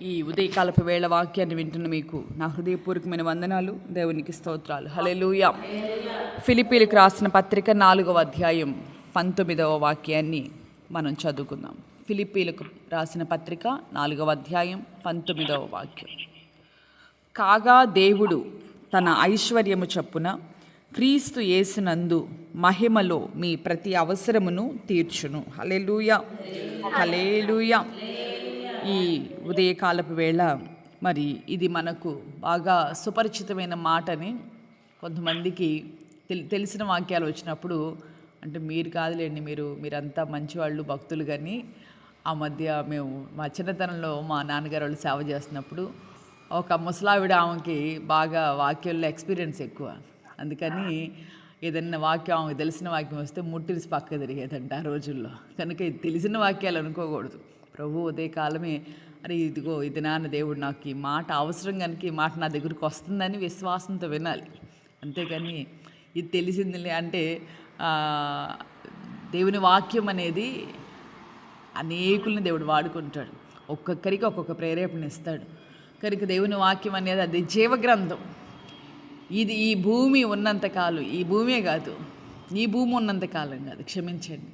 ఈ ఉదయకాలపు వేళ వాక్యాన్ని వింటున్న మీకు నా హృదయపూర్వకమైన వందనాలు, దేవునికి స్తోత్రాలు. హల్లెలూయా. ఫిలిప్పీలకు రాసిన పత్రిక 4వ అధ్యాయం 19వ వాక్యాన్ని మనం చదువుకుందాం. ఫిలిప్పీలకు రాసిన పత్రిక 4వ అధ్యాయం 19వ వాక్యం. కాగా దేవుడు తన ఐశ్వర్యము చొప్పున క్రీస్తు యేసునందు మహిమలో మీ ప్రతి అవసరమును తీర్చును. హల్లెలూయా, హల్లెలూయా. ఈ ఉదయకాలపు వేళ మరి ఇది మనకు బాగా సుపరిచితమైన మాటని కొంతమందికి తెలిసిన వాక్యాలు వచ్చినప్పుడు, అంటే మీరు కాదులేండి, మీరంతా మంచివాళ్ళు, భక్తులు, కానీ ఆ మధ్య మేము మా చిన్నతనంలో మా నాన్నగారు వాళ్ళు సేవ చేస్తున్నప్పుడు ఒక ముసలావిడ, ఆమెకి బాగా వాక్యంలో ఎక్స్పీరియన్స్ ఎక్కువ. అందుకని ఏదైనా వాక్యం, ఆమెకు తెలిసిన వాక్యం వస్తే ముట్టిరిసి పక్క తిరిగేదంట ఆ రోజుల్లో. కనుక ఇది తెలిసిన వాక్యాలు అనుకోకూడదు. ప్రభు ఉదయకాలమే అరే ఇదిగో ఇది నాన్న దేవుడు నాకు ఈ మాట అవసరం, కనుక ఈ మాట నా దగ్గరికి వస్తుందని విశ్వాసంతో వినాలి. అంతేకాని ఇది తెలిసిందిలే అంటే దేవుని వాక్యం అనేది అనేకుల్ని దేవుడు వాడుకుంటాడు, ఒక్కొక్కరికి ఒక్కొక్క ప్రేరేపణ ఇస్తాడు. కనుక దేవుని వాక్యం అనేది అది జీవగ్రంథం. ఇది ఈ భూమి ఉన్నంతకాలం, ఈ భూమే కాదు, ఈ భూమి ఉన్నంతకాలం కాదు, క్షమించండి,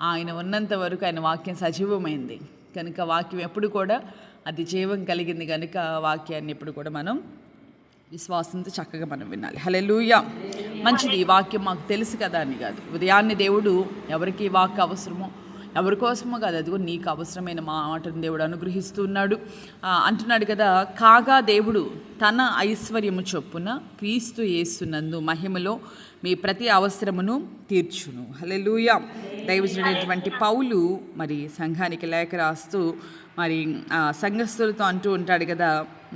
ఆయన ఉన్నంత వరకు ఆయన వాక్యం సజీవమైంది. కనుక వాక్యం ఎప్పుడు కూడా అది జీవం కలిగింది. కనుక వాక్యాన్ని ఎప్పుడు కూడా మనం విశ్వాసంతో చక్కగా మనం వినాలి. హల్లెలూయా. మంచిది, ఈ వాక్యం మాకు తెలుసు కదా అని కాదు. ఉదయాన్నే దేవుడు ఎవరికి వాక్ అవసరమో, ఎవరి కోసమో కాదు, అదిగో నీకు అవసరమైన మాటను దేవుడు అనుగ్రహిస్తున్నాడు అంటున్నాడు కదా. కాగా దేవుడు తన ఐశ్వర్యము చొప్పున క్రీస్తు యేసునందు మహిమలో మీ ప్రతి అవసరమును తీర్చును. హల్లెలూయా. దైవజనుడైనటువంటి పౌలు మరి సంఘానికి లేఖ రాస్తూ మరి సంఘస్థులతో అంటూ ఉంటాడు కదా,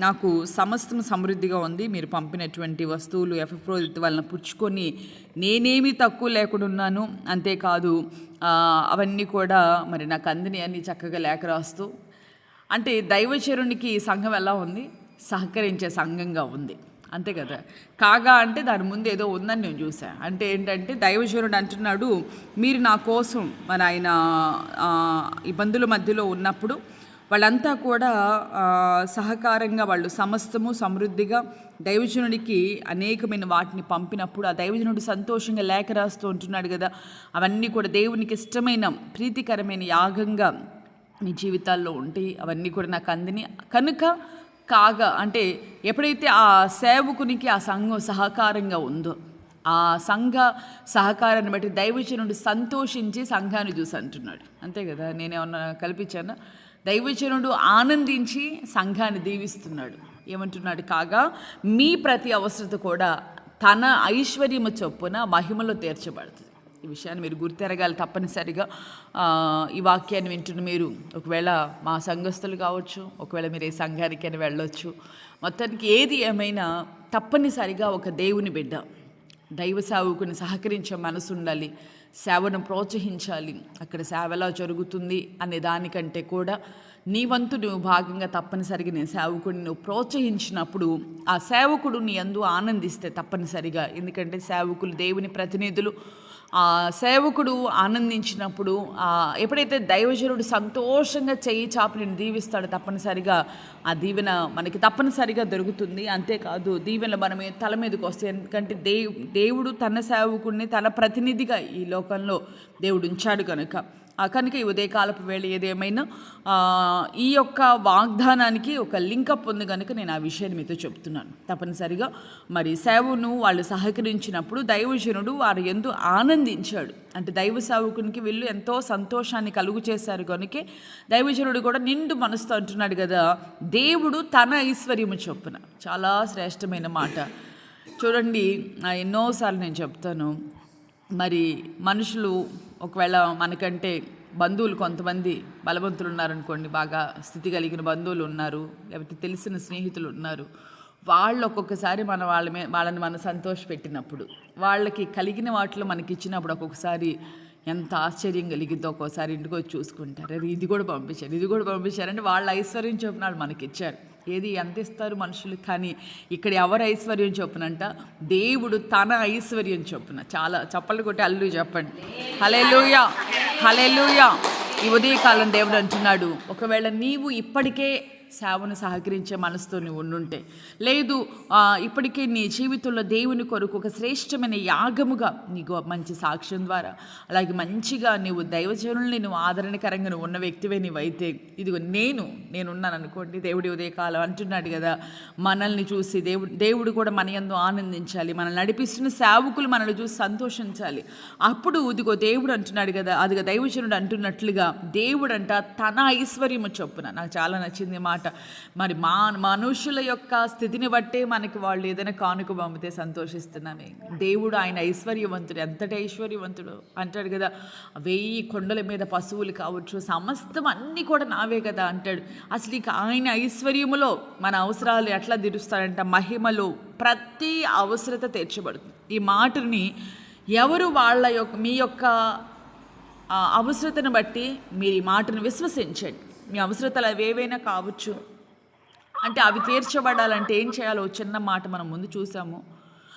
నాకు సమస్తం సమృద్ధిగా ఉంది, మీరు పంపినటువంటి వస్తువులు ఎఫ్రోదితు వలన పుచ్చుకొని నేనేమీ తక్కువ లేకుండా ఉన్నాను, అంతేకాదు అవన్నీ కూడా మరి నాకు అందిని అని చక్కగా లేఖ రాస్తూ, అంటే దైవచరునికి సంఘం ఎలా ఉంది? సహకరించే సంఘంగా ఉంది, అంతే కదా. కాగా అంటే దాని ముందు ఏదో ఉందని నేను చూసాను. అంటే ఏంటంటే దైవచరుడు అంటున్నాడు, మీరు నా కోసం, మరి ఆయన ఇబ్బందుల మధ్యలో ఉన్నప్పుడు వాళ్ళంతా కూడా సహకారంగా వాళ్ళు సమస్తము సమృద్ధిగా దైవజనుడికి అనేకమైన వాటిని పంపినప్పుడు ఆ దైవజనుడు సంతోషంగా లేఖ రాస్తూ ఉంటున్నాడు కదా, అవన్నీ కూడా దేవునికి ఇష్టమైన ప్రీతికరమైన యాగంగా మీ జీవితాల్లో ఉంటాయి, అవన్నీ కూడా నాకు అందిని. కనుక కాగా అంటే ఎప్పుడైతే ఆ సేవకునికి ఆ సంఘం సహకారంగా ఉందో, ఆ సంఘ సహకారాన్ని బట్టి దైవజనుడు సంతోషించి సంఘాన్ని చూసి అంటున్నాడు, అంతే కదా. నేనేమన్నా కల్పించాను? దైవజనుడు ఆనందించి సంఘాన్ని దీవిస్తున్నాడు. ఏమంటున్నాడు? కాగా మీ ప్రతి అవసరత కూడా తన ఐశ్వర్యము చొప్పున మహిమలో తీర్చబడుతుంది. ఈ విషయాన్ని మీరు గుర్తెరగాలి తప్పనిసరిగా. ఈ వాక్యాన్ని వింటున్న మీరు ఒకవేళ మా సంఘస్థులు కావచ్చు, ఒకవేళ మీరు ఏ సంఘానికైనా వెళ్ళొచ్చు, మొత్తానికి ఏది ఏమైనా తప్పనిసరిగా ఒక దేవుని బిడ్డ, దైవ సేవకుని సహకరించే మనసు ఉండాలి, సేవను ప్రోత్సహించాలి. అక్కడ సేవ ఎలా జరుగుతుంది అనే దానికంటే కూడా నీ వంతు నువ్వు భాగంగా తప్పనిసరిగా నేను సేవకుడిని నువ్వు ప్రోత్సహించినప్పుడు ఆ సేవకుడు నీ యందు ఆనందిస్తే తప్పనిసరిగా, ఎందుకంటే సేవకులు దేవుని ప్రతినిధులు, ఆ సేవకుడు ఆనందించినప్పుడు ఎప్పుడైతే దైవజనుడు సంతోషంగా చెయ్యి చాపి నేను దీవిస్తాడో తప్పనిసరిగా ఆ దీవెన మనకి తప్పనిసరిగా దొరుకుతుంది. అంతేకాదు దీవెనలు మనమే తల మీదకి వస్తాయి, ఎందుకంటే దేవుడు తన సేవకుడిని తన ప్రతినిధిగా ఈ లోకంలో దేవుడు ఉంచాడు కనుక. ఈ ఉదయకాలపు వేళ ఏదేమైనా ఈ యొక్క వాగ్దానానికి ఒక లింకప్ ఉంది కనుక నేను ఆ విషయాన్ని మీతో చెప్తున్నాను. తప్పనిసరిగా మరి సేవను వాళ్ళు సహకరించినప్పుడు దైవజనుడు వారు ఎంతో ఆనందించాడు. అంటే దైవ సేవకునికి వీళ్ళు ఎంతో సంతోషాన్ని కలుగు చేశారు కనుకే దైవజనుడు కూడా నిండు మనసుతో అంటున్నాడు కదా, దేవుడు తన ఐశ్వర్యము చొప్పున. చాలా శ్రేష్టమైన మాట. చూడండి, ఎన్నోసార్లు నేను చెప్తాను, మరి మనుషులు ఒకవేళ మనకంటే బంధువులు కొంతమంది బలవంతులు ఉన్నారనుకోండి, బాగా స్థితి కలిగిన బంధువులు ఉన్నారు, లేకపోతే తెలిసిన స్నేహితులు ఉన్నారు, వాళ్ళు ఒక్కొక్కసారి వాళ్ళని మనం సంతోషపెట్టినప్పుడు, వాళ్ళకి కలిగిన వాటిలో మనకి ఇచ్చినప్పుడు ఒక్కొక్కసారి ఎంత ఆశ్చర్యం కలిగిద్దో. ఒక్కోసారి ఇంటికి వచ్చి చూసుకుంటారు, అరే ఇది కూడా పంపించారంటే వాళ్ళ ఐశ్వర్యం చొప్పున వాళ్ళు మనకి ఇచ్చారు. ఏది ఎంత ఇస్తారు మనుషులు, కానీ ఇక్కడ ఎవరు ఐశ్వర్యం చొప్పునంట? దేవుడు తన ఐశ్వర్యం చొప్పున. చాలా చప్పలు కొట్టి అల్లు చెప్పండి, హల్లెలూయా, హల్లెలూయా. ఈ ఉదయకాలం దేవుడు అంటున్నాడు, ఒకవేళ నీవు ఇప్పటికే సేవను సహకరించే మనసుతో నువ్వు ఉండుంటే, లేదు ఇప్పటికే నీ జీవితంలో దేవుని కొరకు ఒక శ్రేష్టమైన యాగముగా నీకు మంచి సాక్ష్యం ద్వారా, అలాగే మంచిగా నీవు దైవజనుల్ని నువ్వు ఆదరణకరంగా నువ్వు ఉన్న వ్యక్తివే నీవైతే, ఇదిగో నేనున్నాను అనుకోండి. దేవుడి ఉదయకాలం అంటున్నాడు కదా, మనల్ని చూసి దేవుడు కూడా మన యందు ఆనందించాలి, మనల్ని నడిపిస్తున్న సేవకులు మనల్ని చూసి సంతోషించాలి. అప్పుడు ఇదిగో దేవుడు అంటున్నాడు కదా, అదిగో దైవజనుడు అంటున్నట్లుగా దేవుడంట తన ఐశ్వర్యము చొప్పున. నాకు చాలా నచ్చింది మాట. మరి మనుషుల యొక్క స్థితిని బట్టే మనకి వాళ్ళు ఏదైనా కానుక పంపితే సంతోషిస్తున్నామే. దేవుడు ఆయన ఐశ్వర్యవంతుడు, ఎంతటి ఐశ్వర్యవంతుడు అంటాడు కదా, 1000 కొండల మీద పశువులు కావచ్చు, సమస్తం అన్నీ కూడా నావే కదా అంటాడు. అసలు ఇక ఆయన ఐశ్వర్యములో మన అవసరాలు ఎట్లా తీరుస్తాడంట, మహిమలో ప్రతి అవసరత తీర్చబడుతుంది. ఈ మాటని ఎవరు మీ యొక్క అవసరతను బట్టి మీరు ఈ మాటను విశ్వసించండి. మీ అవసరతలు అవి ఏవైనా కావచ్చు, అంటే అవి తీర్చబడాలంటే ఏం చేయాలో చిన్న మాట మనం ముందు చూసాము.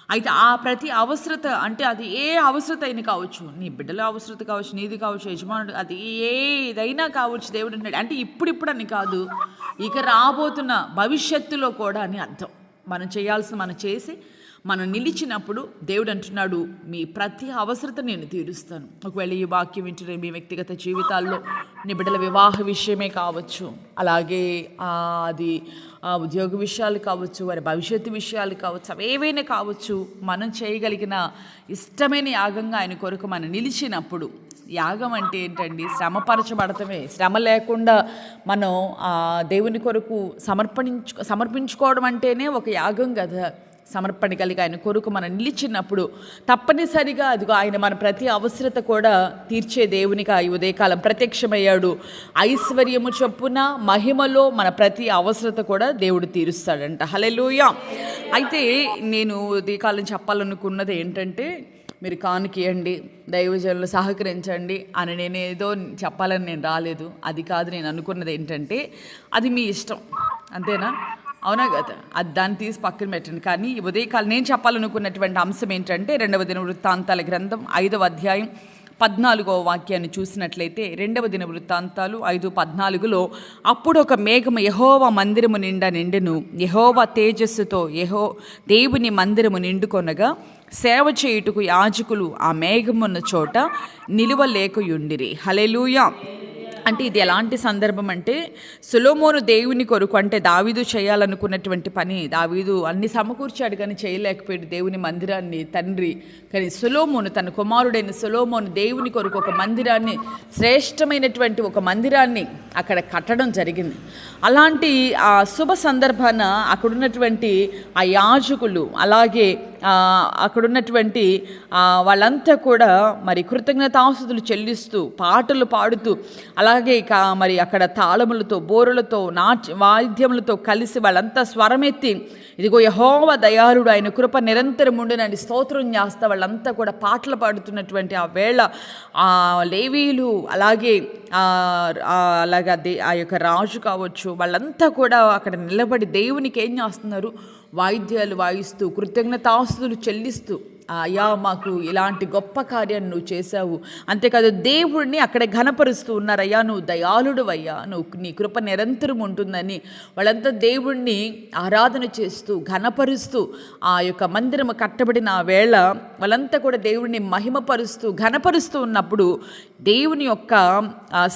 అయితే ఆ ప్రతి అవసరత, అంటే అది ఏ అవసరత అయినా కావచ్చు, నీ బిడ్డల అవసరత కావచ్చు, నీది కావచ్చు, యజమానుడు, అది ఏదైనా కావచ్చు. దేవుడు అన్నాడు అంటే ఇప్పుడిప్పుడు అని కాదు, ఇక రాబోతున్న భవిష్యత్తులో కూడా అని అర్థం. మనం చేయాల్సిన మనం చేసి మనం నిలిచినప్పుడు దేవుడు అంటున్నాడు, మీ ప్రతి అవసరత నేను తీరుస్తాను. ఒకవేళ ఈ వాక్యం వింటున్న మీ వ్యక్తిగత జీవితాల్లో నీ బిడ్డల వివాహ విషయమే కావచ్చు, అలాగే అది ఉద్యోగ విషయాలు కావచ్చు, వారి భవిష్యత్తు విషయాలు కావచ్చు, అవి ఏవైనా కావచ్చు, మనం చేయగలిగిన ఇష్టమైన యాగంగా ఆయన కొరకు మనం నిలిచినప్పుడు, యాగం అంటే ఏంటండి, శ్రమపరచబడటమే. శ్రమ లేకుండా మనం దేవుని కొరకు సమర్పించుకోవడం అంటేనే ఒక యాగం కదా. సమర్పణ కలిగి ఆయన కొరకు మనం నిలిచినప్పుడు తప్పనిసరిగా అదిగో ఆయన మన ప్రతి అవసరత కూడా తీర్చే దేవునిగా ఈ ఉదయకాలం ప్రత్యక్షమయ్యాడు. ఐశ్వర్యము చొప్పున మహిమలో మన ప్రతి అవసరత కూడా దేవుడు తీరుస్తాడంట. హల్లెలూయా. అయితే నేను ఉదయకాలం చెప్పాలనుకున్నది ఏంటంటే, మీరు కానుకీయండి, దైవజనులు సహకరించండి అని నేనేదో చెప్పాలని నేను రాలేదు. అది కాదు, నేను అనుకున్నది ఏంటంటే, అది మీ ఇష్టం, అంతేనా? అవునా కదా? అది దాన్ని తీసి పక్కన పెట్టండి. కానీ ఈ ఉదయకాలం నేను చెప్పాలనుకున్నటువంటి అంశం ఏంటంటే, 2వ దినవృత్తాంతాల గ్రంథం 5వ అధ్యాయం 14వ వాక్యాన్ని చూసినట్లయితే, 2వ దినవృత్తాంతాలు 5:14లో, అప్పుడు ఒక మేఘము యెహోవా మందిరము నిండా నిండెను, యెహోవా తేజస్సుతో దేవుని మందిరము నిండుకొనగా సేవ చేయుటకు యాజకులు ఆ మేఘమున్న చోట నిలువలేకయుండిరి. హల్లెలూయా. అంటే ఇది ఎలాంటి సందర్భం అంటే, సొలొమోను దేవుని కొరకు, అంటే దావీదు చేయాలనుకున్నటువంటి పని, దావీదు అన్ని సమకూర్చాడు కానీ చేయలేకపోయాడు దేవుని మందిరాన్ని తండ్రి. కానీ సొలొమోను, తన కుమారుడైన సొలొమోను దేవుని కొరకు ఒక మందిరాన్ని, శ్రేష్టమైనటువంటి ఒక మందిరాన్ని అక్కడ కట్టడం జరిగింది. అలాంటి ఆ శుభ సందర్భాన అక్కడున్నటువంటి ఆ యాజకులు, అలాగే అక్కడున్నటువంటి వాళ్ళంతా కూడా మరి కృతజ్ఞతాస్తుతులు చెల్లిస్తూ, పాటలు పాడుతూ, అలాగే మరి అక్కడ తాళములతో, బోరులతో, వాయిద్యములతో కలిసి వాళ్ళంతా స్వరమెత్తి, ఇదిగో యెహోవా దయాళుడు, ఆయన కృప నిరంతరం ఉండునని స్తోత్రం చేస్తా వాళ్ళంతా కూడా పాటలు పాడుతున్నటువంటి ఆ వేళ లేవీలు, అలాగే ఆ యొక్క రాజు కావచ్చు, వాళ్ళంతా కూడా అక్కడ నిలబడి దేవునికి ఏం చేస్తున్నారు, వాయిద్యాలు వాయిస్తూ కృతజ్ఞతాస్తుతులు చెల్లిస్తూ, అయ్యా మాకు ఇలాంటి గొప్ప కార్యాన్ని నువ్వు చేశావు. అంతేకాదు దేవుడిని అక్కడ ఘనపరుస్తూ ఉన్నారు. అయ్యా నువ్వు దయాళుడు అయ్యా, నీ కృప నిరంతరం ఉంటుందని వాళ్ళంతా దేవుణ్ణి ఆరాధన చేస్తూ ఘనపరుస్తూ, ఆ యొక్క మందిరము కట్టబడిన ఆ వేళ వాళ్ళంతా కూడా దేవుడిని మహిమపరుస్తూ ఘనపరుస్తూ ఉన్నప్పుడు, దేవుని యొక్క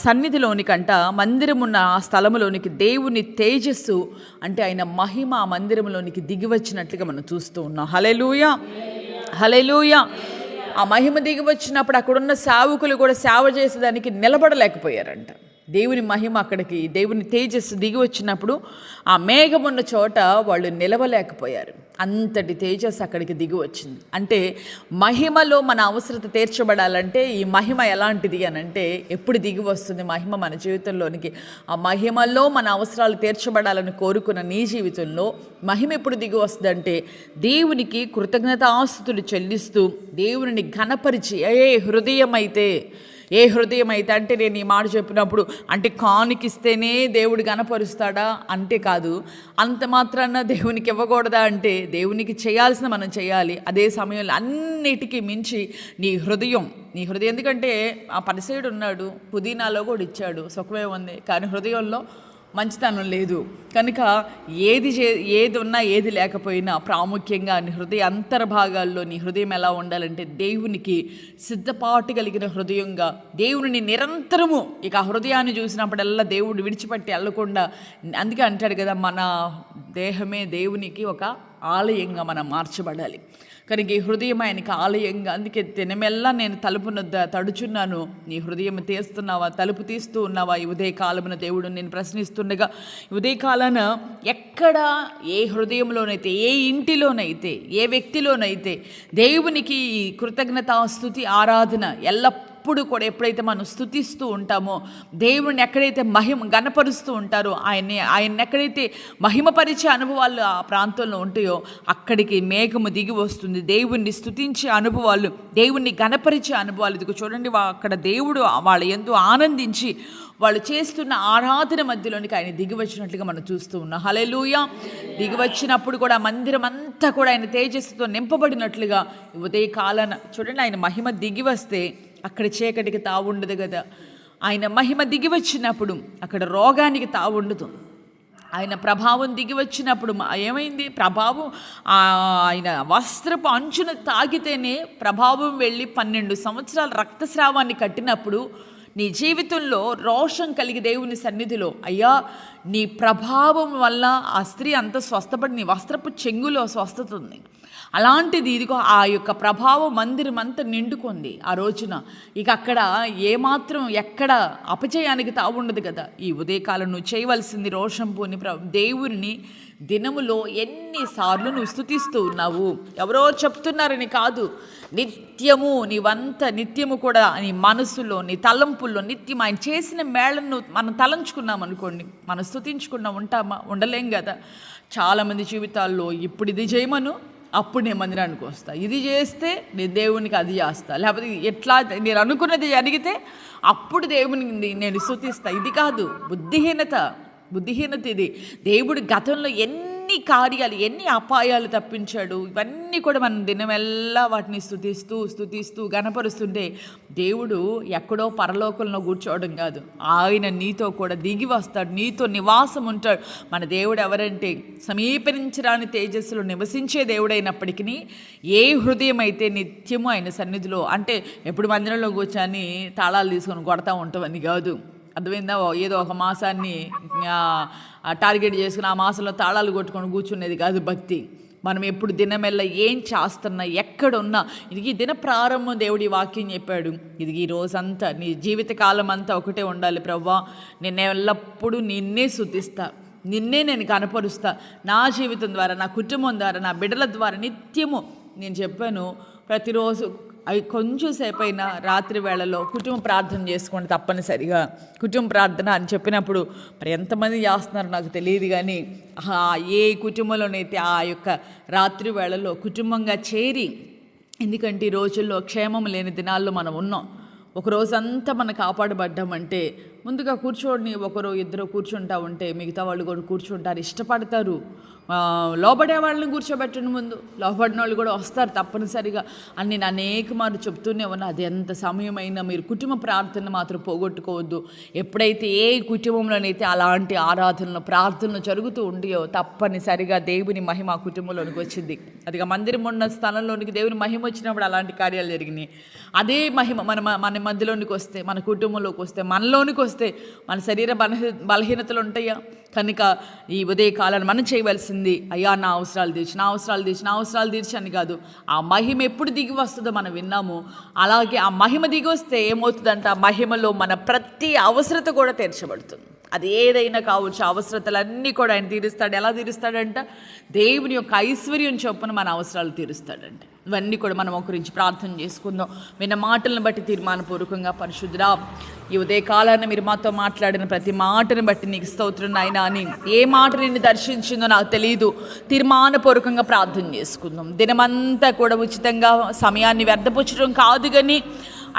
సన్నిధిలోనికంట, మందిరమున్న ఆ స్థలములోనికి దేవుని తేజస్సు, అంటే ఆయన మహిమ ఆ మందిరంలోనికి దిగి వచ్చినట్లుగా మనం చూస్తూ ఉన్నాం. హల్లెలూయా, హల్లెలూయా. ఆ మహిమ దిగి వచ్చినప్పుడు అక్కడున్న సేవకులు కూడా సేవ చేసేదానికి నిలబడలేకపోయారంట. దేవుని మహిమ అక్కడికి, దేవుని తేజస్సు దిగి వచ్చినప్పుడు ఆ మేఘమున్న చోట వాళ్ళు నిలవలేకపోయారు. అంతటి తేజస్సు అక్కడికి దిగి వచ్చింది. అంటే మహిమలో మన అవసరత తీర్చబడాలంటే ఈ మహిమ ఎలాంటిది అని అంటే, ఎప్పుడు దిగి వస్తుంది మహిమ మన జీవితంలోనికి? ఆ మహిమలో మన అవసరాలు తీర్చబడాలని కోరుకున్న నీ జీవితంలో మహిమ ఎప్పుడు దిగి వస్తుందంటే, దేవునికి కృతజ్ఞతాస్తుతులు చెల్లిస్తూ దేవుని ఘనపరిచి, ఏ హృదయం అయితే అంటే, నేను ఈ మాట చెప్పినప్పుడు అంటే కానుకిస్తేనే దేవుడు గణపరుస్తాడా అంటే కాదు, అంత మాత్రాన దేవునికి ఇవ్వకూడదా అంటే, దేవునికి చేయాల్సిన మనం చేయాలి. అదే సమయంలో అన్నిటికీ మించి నీ హృదయం, ఎందుకంటే ఆ పరిసయుడు ఉన్నాడు, పుదీనాలో కూడా ఇచ్చాడు, సుఖమే ఉంది, కానీ హృదయంలో మంచితనం లేదు. కనుక ఏది ఉన్నా ఏది లేకపోయినా ప్రాముఖ్యంగా నీ హృదయ అంతర్భాగాల్లో నీ హృదయం ఎలా ఉండాలంటే దేవునికి సిద్ధపాటు కలిగిన హృదయంగా, దేవుని నిరంతరము ఇక ఆ హృదయాన్ని చూసినప్పుడల్లా దేవుడు విడిచిపెట్టి వెళ్ళకుండా, అందుకే అంటాడు కదా, మన దేహమే దేవునికి ఒక ఆలయంగా మనం మార్చబడాలి. కనుక ఈ హృదయం ఆయనకి ఆలయంగా, అందుకే దినమెల్లా నేను తలుపును తడుచున్నాను, నీ హృదయం తీస్తున్నావా, తలుపు తీస్తూ ఉన్నావా? ఈ ఉదయకాలమున దేవుడు నేను ప్రశ్నిస్తుండగా, ఉదయకాలాన ఎక్కడ ఏ హృదయంలోనైతే, ఏ ఇంటిలోనైతే, ఏ వ్యక్తిలోనైతే దేవునికి కృతజ్ఞతాస్తుతి ఆరాధన ఎల్లప్పుడూ కూడా ఎప్పుడైతే మనం స్తుతిస్తూ ఉంటామో, దేవుడిని ఎక్కడైతే గణపరుస్తూ ఉంటారో, ఆయన ఎక్కడైతే మహిమపరిచే అనుభవాలు ఆ ప్రాంతంలో ఉంటాయో అక్కడికి మేఘము దిగి వస్తుంది. దేవుణ్ణి స్తుతించే అనుభవాలు, దేవుణ్ణి గణపరిచే అనుభవాలు. ఇదిగో చూడండి, అక్కడ దేవుడు వాళ్ళ ఎంతో ఆనందించి వాళ్ళు చేస్తున్న ఆరాధన మధ్యలోనికి ఆయన దిగి వచ్చినట్లుగా మనం చూస్తూ ఉన్నాం. హల్లెలూయా. దిగి వచ్చినప్పుడు కూడా మందిరం అంతా కూడా ఆయన తేజస్సుతో నింపబడినట్లుగా ఉదయకాలాన చూడండి, ఆయన మహిమ దిగి వస్తే అక్కడ చీకటికి తావుండదు కదా. ఆయన మహిమ దిగి వచ్చినప్పుడు అక్కడ రోగానికి తావుండదు. ఆయన ప్రభావం దిగి వచ్చినప్పుడు ఏమైంది? ప్రభావం ఆయన వస్త్రపు అంచును తాకితేనే ప్రభావం వెళ్ళి 12 సంవత్సరాల రక్తస్రావాన్ని కట్టినప్పుడు నీ జీవితంలో రోషం కలిగి దేవుని సన్నిధిలో, అయ్యా నీ ప్రభావం వల్ల ఆ స్త్రీ అంత స్వస్థపడి నీ వస్త్రపు చెంగులో స్వస్థత ఉంది. అలాంటిది ఇదిగో ఆ యొక్క ప్రభావం మందిరం అంతా నిండుకుంది ఆ రోజున. ఇక అక్కడ ఏమాత్రం ఎక్కడ అపజయానికి తావుండదు కదా. ఈ ఉదయకాలం నువ్వు చేయవలసింది రోషం పోని దేవుని దినములో ఎన్నిసార్లు నువ్వు స్తుతిస్తూ ఉన్నావు. ఎవరో చెప్తున్నారని కాదు, నిత్యము నిత్యము కూడా నీ మనసులో, నీ తలంపుల్లో నిత్యం ఆయన చేసిన మేళను మనం తలంచుకున్నాం అనుకోండి, మనం స్తుతించుకున్నా ఉంటామా? ఉండలేం కదా. చాలామంది జీవితాల్లో ఇప్పుడు ఇది చేయమను, అప్పుడు నేను మందిరానికి వస్తా, ఇది చేస్తే నేను దేవునికి అది చేస్తా, లేకపోతే ఎట్లా నేను అనుకున్నది జరిగితే అప్పుడు దేవునికి నేను స్తుతిస్తా. ఇది కాదు, బుద్ధిహీనత ఇది. దేవుడు గతంలో ఎన్ని కార్యాలు, ఎన్ని అపాయాలు తప్పించాడు, ఇవన్నీ కూడా మనం దినమెల్లా వాటిని స్తుతిస్తూ గణపరుస్తుంటే దేవుడు ఎక్కడో పరలోకంలో కూర్చోవడం కాదు, ఆయన నీతో కూడా దిగి వస్తాడు, నీతో నివాసం ఉంటాడు. మన దేవుడు ఎవరంటే సమీపించరాని తేజస్సులో నివసించే దేవుడైనప్పటికీ ఏ హృదయం అయితే నిత్యము ఆయన సన్నిధిలో, అంటే ఎప్పుడు మందిరంలో కూర్చొని తాళాలు తీసుకొని కొడతా ఉంటామని కాదు. అర్థమైందా? ఏదో ఒక మాసాన్ని టార్గెట్ చేసుకుని ఆ మాసంలో తాళాలు కొట్టుకొని కూర్చునేది కాదు భక్తి. మనం ఎప్పుడు దినమెల్లా ఏం చేస్తున్నా, ఎక్కడున్నా, ఇది దిన ప్రారంభం దేవుడి వాక్యం చెప్పాడు. ఇది ఈ రోజంతా నీ జీవితకాలం అంతా ఒకటే ఉండాలి. ప్రభువా, నేను ఎల్లప్పుడూ నిన్నే స్తుతిస్తా, నిన్నే నేను కనపరుస్తా. నా జీవితం ద్వారా, నా కుటుంబం ద్వారా, నా బిడ్డల ద్వారా నిత్యము నేను చెప్పాను, ప్రతిరోజు అవి కొంచెం సేపు అయినా రాత్రి వేళలో కుటుంబ ప్రార్థన చేసుకోండి తప్పనిసరిగా. కుటుంబ ప్రార్థన అని చెప్పినప్పుడు మరి ఎంతమంది చేస్తున్నారు నాకు తెలియదు, కానీ ఏ కుటుంబంలోనైతే ఆ యొక్క రాత్రి వేళలో కుటుంబంగా చేరి, ఎందుకంటే ఈ రోజుల్లో క్షేమం లేని దినాల్లో మనం ఉన్నాం. ఒక రోజంతా మనం కాపాడబడ్డామంటే ముందుగా కూర్చోండి, ఒకరు ఇద్దరు కూర్చుంటా ఉంటే మిగతా వాళ్ళు కూడా కూర్చుంటారు, ఇష్టపడతారు. లోబడే వాళ్ళని కూర్చోబెట్టండి, ముందు లోబడిన వాళ్ళు కూడా వస్తారు తప్పనిసరిగా అని నేను అనేక మార్లు చెప్తూనే ఉన్నా. అది ఎంత సమయమైనా మీరు కుటుంబ ప్రార్థన మాత్రం పోగొట్టుకోవద్దు. ఎప్పుడైతే ఏ కుటుంబంలోనైతే అలాంటి ఆరాధనలు ప్రార్థనలు జరుగుతూ ఉండేయో తప్పనిసరిగా దేవుని మహిమ ఆ కుటుంబంలోనికి వచ్చింది. అదిగా మందిరం ఉన్న స్థలంలోనికి దేవుని మహిమ వచ్చినప్పుడు అలాంటి కార్యాలు జరిగినాయి. అదే మహిమ మన మధ్యలోనికి వస్తే, మన కుటుంబంలోకి వస్తే, మనలోనికి వస్తే మన శరీర బలహీనతలు ఉంటాయా? కనుక ఈ ఉదయకాలాన్ని మనం చేయవలసింది, అయ్యా నా అవసరాలు తీర్చి అని కాదు, ఆ మహిమ ఎప్పుడు దిగి వస్తుందో మనం విన్నాము. అలాగే ఆ మహిమ దిగి వస్తే ఏమవుతుందంట, ఆ మహిమలో మన ప్రతి అవసరత కూడా తీర్చబడుతుంది. అది ఏదైనా కావచ్చు, అవసరతలన్నీ కూడా ఆయన తీరుస్తాడు. ఎలా తీరుస్తాడంట? దేవుని యొక్క ఐశ్వర్యం చొప్పున మన అవసరాలు తీరుస్తాడంట. ఇవన్నీ కూడా మనం గురించి ప్రార్థన చేసుకుందాం. విన్న మాటలను బట్టి తీర్మానపూర్వకంగా, పరిశుద్ధుడా, ఈ ఉదయకాలాన్ని మీరు మాతో మాట్లాడిన ప్రతి మాటను బట్టి నీకు స్తోత్రం నాయనా అని, ఏ మాట నిన్ను దర్శించిందో నాకు తెలియదు, తీర్మానపూర్వకంగా ప్రార్థన చేసుకుందాం. దినమంతా కూడా ఉచితంగా సమయాన్ని వ్యర్థపుచ్చడం కాదు, కానీ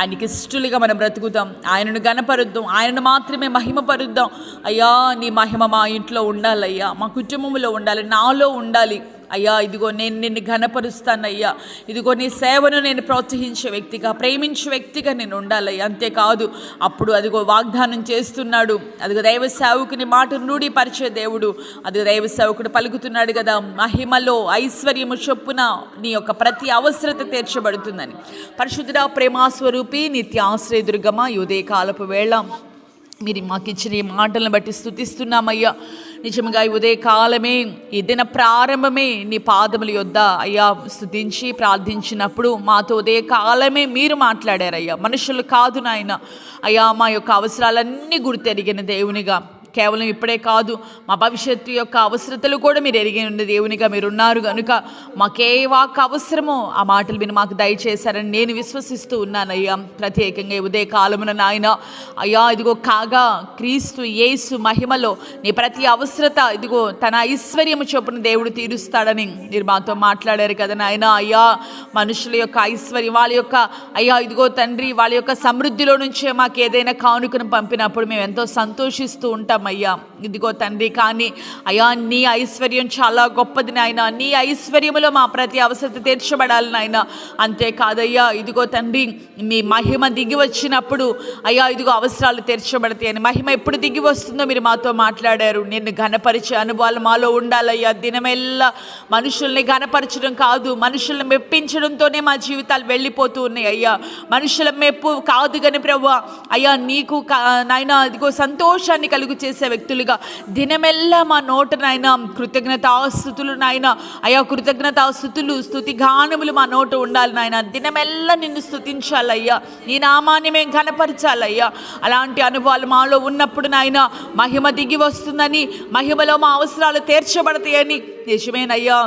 ఆయనకి ఇష్టలుగా మనం బ్రతుకుతాం, ఆయనను గణపరుద్దాం, ఆయనను మాత్రమే మహిమపరుద్దాం. అయ్యా నీ మహిమ మా ఇంట్లో ఉండాలయ్యా, మా కుటుంబంలో ఉండాలి, నాలో ఉండాలి. అయ్యా ఇదిగో నేను నిన్ను ఘనపరుస్తానయ్యా, ఇదిగో నీ సేవను నేను ప్రోత్సహించే వ్యక్తిగా, ప్రేమించే వ్యక్తిగా నేను ఉండాలయ్యా. అంతేకాదు అప్పుడు అదిగో వాగ్దానం చేస్తున్నాడు, అదిగో దైవ సేవకుని మాటను రూఢిపరిచే దేవుడు. అదిగో దైవ సేవకుడు పలుకుతున్నాడు కదా, మహిమలో ఐశ్వర్యము చొప్పున నీ యొక్క ప్రతి అవసరత తీర్చబడుతుందని. పరిశుద్ధుడా, ప్రేమాస్వరూపి, నిత్యాశ్రయదుర్గమా, ఈ ఉదయకాలపు వేళ మీరు మాకు ఇచ్చిన ఈ మాటలను బట్టి స్తుతిస్తున్నామయ్యా. నిజంగా ఈ ఉదయకాలమే, ఈ దిన ప్రారంభమే నీ పాదముల యొద్ద అయ్యా స్తుతించి ప్రార్థించినప్పుడు మాతో ఉదయకాలమే మీరు మాట్లాడారయ్యా, మనుషులు కాదు నాయన. అయ్యా మా యొక్క అవసరాలన్నీ గుర్తెరిగిన దేవునిగా, కేవలం ఇప్పుడే కాదు మా భవిష్యత్తు యొక్క అవసరతలు కూడా మీరు ఎరిగిన దేవునిగా మీరున్నారు కనుక మాకే వాక్ అవసరమో ఆ మాటలు మీరు మాకు దయచేశారని నేను విశ్వసిస్తూ ఉన్నానయ్యా. ప్రత్యేకంగా ఉదయ కాలమున నాయన అయ్యా ఇదిగో కాగా క్రీస్తు యేసు మహిమలో నీ ప్రతి అవసరత ఇదిగో తన ఐశ్వర్యము చొప్పున దేవుడు తీరుస్తాడని మీరు మాతో మాట్లాడారు కదా నాయన. అయ్యా మనుషుల యొక్క ఐశ్వర్యం, వాళ్ళ యొక్క అయ్యా ఇదిగో తండ్రి వాళ్ళ యొక్క సమృద్ధిలో నుంచే మాకు ఏదైనా కానుకను పంపినప్పుడు మేము ఎంతో సంతోషిస్తూ ఉంటాం అయ్యా. ఇదిగో తండ్రి, కానీ అయ్యా నీ ఐశ్వర్యం చాలా గొప్పది నాయన. నీ ఐశ్వర్యములో మా ప్రతి అవసరత తీర్చబడాలి నాయన. అంతేకాదయ్యా ఇదిగో తండ్రి, మీ మహిమ దిగి వచ్చినప్పుడు అయ్యా ఇదిగో అవసరాలు తీర్చబడతాయి అని. మహిమ ఎప్పుడు దిగి వస్తుందో మీరు మాతో మాట్లాడారు. నిన్ను ఘనపరిచే అనుభవాలు మాలో ఉండాలయ్యా. దినమెల్లా మనుషుల్ని ఘనపరచడం కాదు, మనుషుల్ని మెప్పించడంతోనే మా జీవితాలు వెళ్ళిపోతూ ఉన్నాయి అయ్యా. మనుషుల మెప్పు కాదు కానీ ప్రభువా అయ్యా నీకు నాయన ఇదిగో సంతోషాన్ని కలుగు చేసే వ్యక్తులుగా దినమెల్లా మా నోట నాయన కృతజ్ఞతాస్తుతులు నాయన అయ్యా, కృతజ్ఞతాస్తుతులు స్తుతి గానములు మా నోట ఉండాలి నాయన. దినమెల్లా నిన్ను స్తుతించాలయ్యా, నీ నామాన్ని మేము ఘనపరచాలయ్యా. అలాంటి అనుభవాలు మాలో ఉన్నప్పుడు నాయన మహిమ దిగి వస్తుందని, మహిమలో మా అవసరాలు తీర్చబడతాయని నిజమేనయ్యా.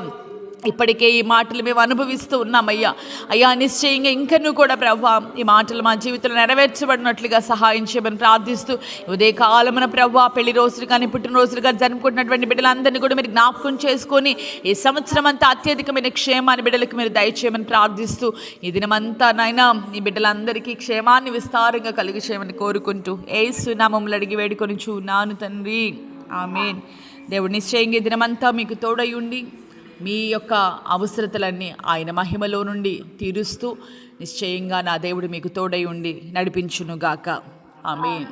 ఇప్పటికే ఈ మాటలు మేము అనుభవిస్తూ ఉన్నామయ్యా. అయ్యా నిశ్చయంగా ఇంకనూ కూడా ప్రభా ఈ మాటలు మా జీవితంలో నెరవేర్చబడినట్లుగా సహాయం చేయమని ప్రార్థిస్తూ ఉదయ కాలమున ప్రభా పెళ్లి రోజులు కానీ పుట్టినరోజులు కానీ జరుపుకుంటున్నటువంటి బిడ్డలందరినీ కూడా మీరు జ్ఞాపకం చేసుకొని ఈ సంవత్సరం అంతా అత్యధికమైన క్షేమాన్ని బిడ్డలకు మీరు దయచేయమని ప్రార్థిస్తూ ఈ దినమంతా నాయన ఈ బిడ్డలందరికీ క్షేమాన్ని విస్తారంగా కలిగి చేయమని కోరుకుంటూ యేసు నామములో అడిగి వేడుకొనుచున్నాను తండ్రి, ఆమేన్. దేవుడు నిశ్చయంగా ఈ దినమంతా మీకు తోడై ఉండి మీ యొక్క అవసరతలన్నీ ఆయన మహిమలో నుండి తీరుస్తూ నిశ్చయంగా నా దేవుడు మీకు తోడై ఉండి నడిపించునుగాక. ఆమేన్.